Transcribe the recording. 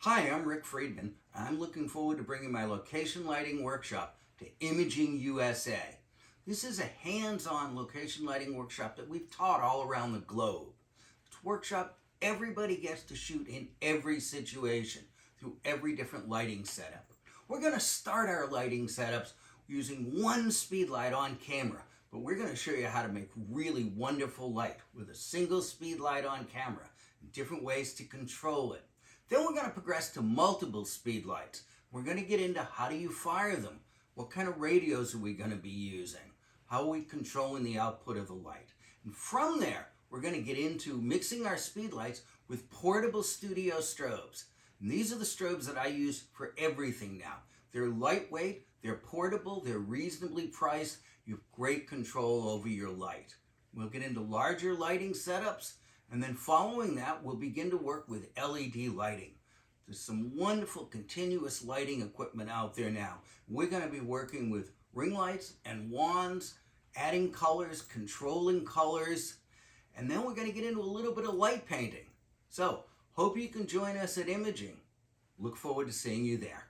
Hi, I'm Rick Friedman. I'm looking forward to bringing my location lighting workshop to Imaging USA. This is a hands-on location lighting workshop that we've taught all around the globe. It's a workshop everybody gets to shoot in every situation through every different lighting setup. We're going to start our lighting setups using one speed light on camera, but we're going to show you how to make really wonderful light with a single speed light on camera and different ways to control it. Then we're going to progress to multiple speed lights. We're going to get into how do you fire them? What kind of radios are we going to be using? How are we controlling the output of the light? And from there, we're going to get into mixing our speed lights with portable studio strobes. And these are the strobes that I use for everything now. They're lightweight, they're portable, they're reasonably priced. You have great control over your light. We'll get into larger lighting setups. And then following that, we'll begin to work with LED lighting. There's some wonderful continuous lighting equipment out there now. We're going to be working with ring lights and wands, adding colors, controlling colors, and then we're going to get into a little bit of light painting. So, hope you can join us at Imaging. Look forward to seeing you there.